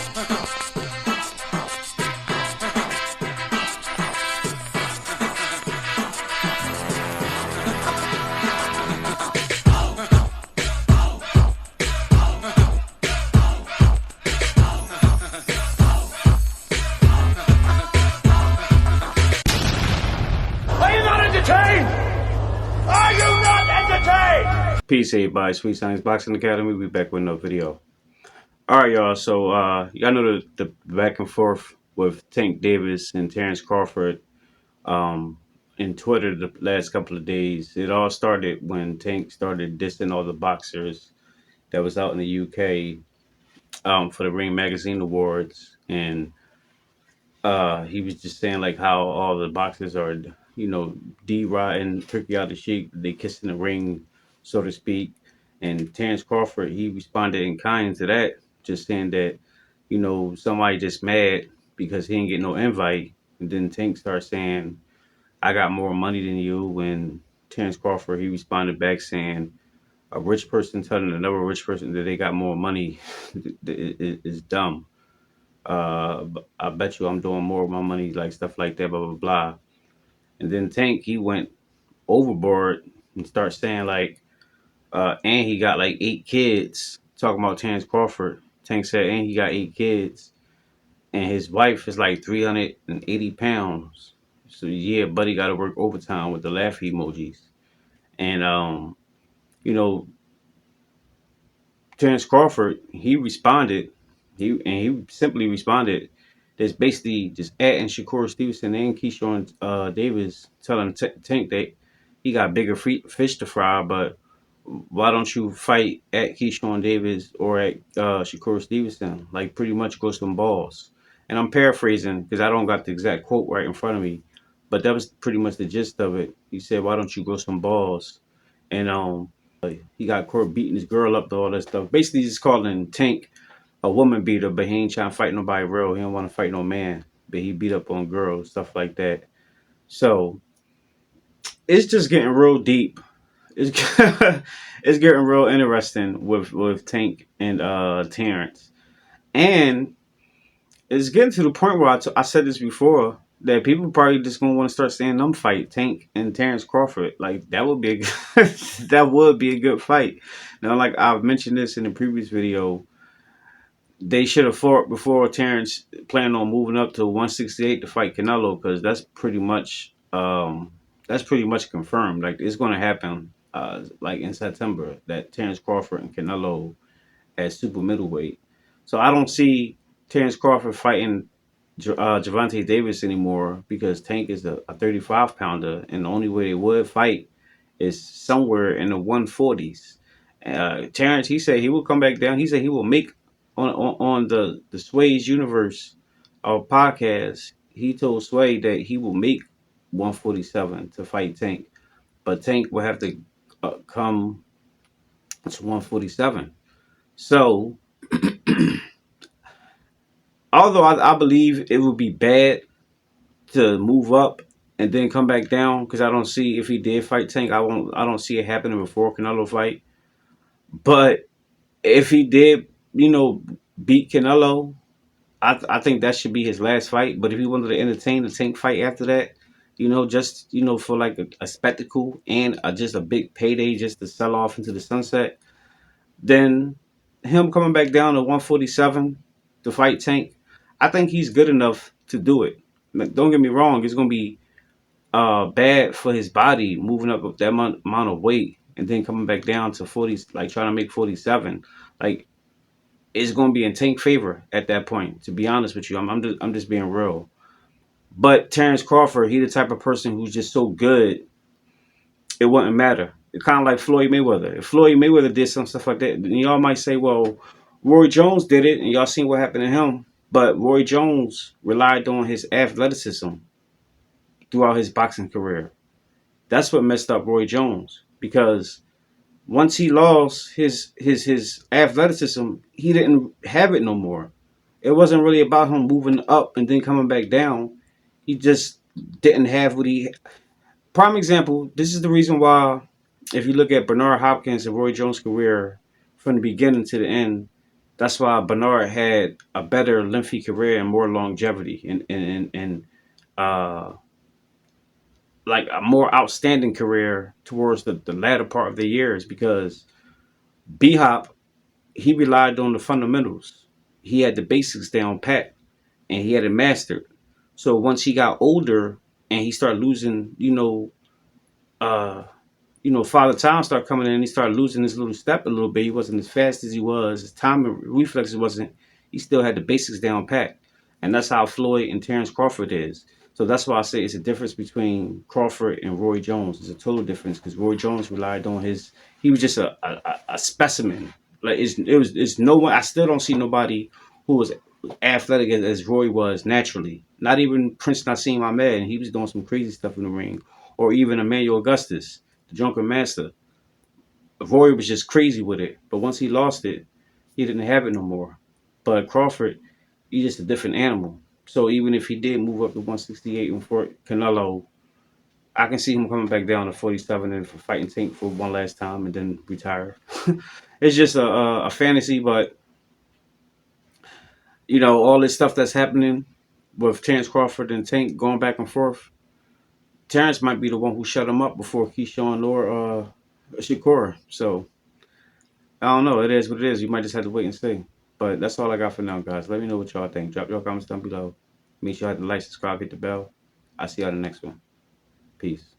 Are you not entertained? Peace, everybody. Sweet Science Boxing Academy. We back with another video. All right, y'all. So, y'all know the back and forth with Tank Davis and Terence Crawford in Twitter the last couple of days. It all started when Tank started dissing all the boxers that was out in the UK for the Ring Magazine Awards, and he was just saying like how all the boxers are, D-Rod Turkey out the Sheik, they kiss in the ring, so to speak. And Terence Crawford, he responded in kind to that, just saying that, somebody just mad because he didn't get no invite. And then Tank started saying, I got more money than you. And Terence Crawford, he responded back saying, a rich person telling another rich person that they got more money is dumb. I bet you I'm doing more with my money, like stuff like that, blah, blah, blah. And then Tank, he went overboard and started saying like, and he got like 8 kids, talking about Terence Crawford. Tank said, and he got 8 kids, and his wife is like 380 pounds. So yeah, buddy got to work overtime with the laugh emojis. And, you know, Terence Crawford, he responded, he simply responded. That's basically just adding Shakur Stevenson and Keyshawn Davis, telling Tank that he got bigger fish to fry, but why don't you fight at Keyshawn Davis or at Shakur Stevenson? Like pretty much go some balls. And I'm paraphrasing because I don't got the exact quote right in front of me, but that was pretty much the gist of it. He said, "Why don't you go some balls?" And he got caught beating his girl up to all that stuff. Basically, just calling Tank a woman beater, but he ain't trying to fight nobody real. He don't want to fight no man, but he beat up on girls, stuff like that. So it's just getting real deep. It's it's getting real interesting with Tank and Terrence, and it's getting to the point where I said this before that people probably just gonna want to start seeing them fight Tank and Terence Crawford. Like that would be that would be a good fight. Now, like I've mentioned this in the previous video, they should have fought before Terrence planned on moving up to 168 to fight Canelo, because that's pretty much confirmed. Like it's going to happen like in September, that Terrence Crawford and Canelo at super middleweight. So I don't see Terrence Crawford fighting Gervonta Davis anymore, because Tank is a 35 pounder, and the only way they would fight is somewhere in the 140s. Terrence, he said he will come back down. He said he will make on the Sway's Universe podcast. He told Sway that he will make 147 to fight Tank, but Tank will have to come to 147. So, although I believe it would be bad to move up and then come back down, because I don't see, if he did fight Tank, I don't see it happening before Canelo fight. But if he did, beat Canelo, I think that should be his last fight. But if he wanted to entertain the Tank fight after that, just for like a spectacle and just a big payday, just to sell off into the sunset, then him coming back down to 147 to fight Tank, I think he's good enough to do it. Like, don't get me wrong, it's gonna be bad for his body moving up that amount of weight and then coming back down to 40, like trying to make 47. Like, it's gonna be in Tank favor at that point. To be honest with you, I'm just being real. But Terence Crawford, he the type of person who's just so good, it wouldn't matter. It's kind of like Floyd Mayweather. If Floyd Mayweather did some stuff like that, then y'all might say, well, Roy Jones did it, and y'all seen what happened to him. But Roy Jones relied on his athleticism throughout his boxing career. That's what messed up Roy Jones, because once he lost his athleticism, he didn't have it no more. It wasn't really about him moving up and then coming back down. He just didn't have what he. Prime example. This is the reason why, if you look at Bernard Hopkins and Roy Jones' career from the beginning to the end, That's why Bernard had a better lengthy career and more longevity and uh, like a more outstanding career towards the latter part of the years because B Hop, he relied on the fundamentals. He had the basics down pat and he had it mastered. So once he got older and he started losing, uh, Father Time started coming in and he started losing his little step a little bit. He wasn't as fast as he was. His time and reflexes wasn't. He still had the basics down pat, and that's how Floyd and Terence Crawford is. So that's why I say it's a difference between Crawford and Roy Jones. It's a total difference because Roy Jones relied on his. He was just a specimen. Like it's no one. I still don't see nobody who was athletic as Roy was naturally. Not even Prince Nassim Ahmed. He was doing some crazy stuff in the ring, or even Emmanuel Augustus, the Drunken Master. Roy was just crazy with it, but once he lost it, he didn't have it no more. But Crawford, he's just a different animal. So even if he did move up to 168 and for Canelo, I can see him coming back down to 47 and for fighting Tank for one last time and then retire. It's just a fantasy, but all this stuff that's happening with Terence Crawford and Tank going back and forth. Terence might be the one who shut him up before Keyshawn or Shakur. So I don't know. It is what it is. You might just have to wait and see. But that's all I got for now, guys. Let me know what y'all think. Drop your comments down below. Make sure you hit the like, subscribe, hit the bell. I'll see y'all in the next one. Peace.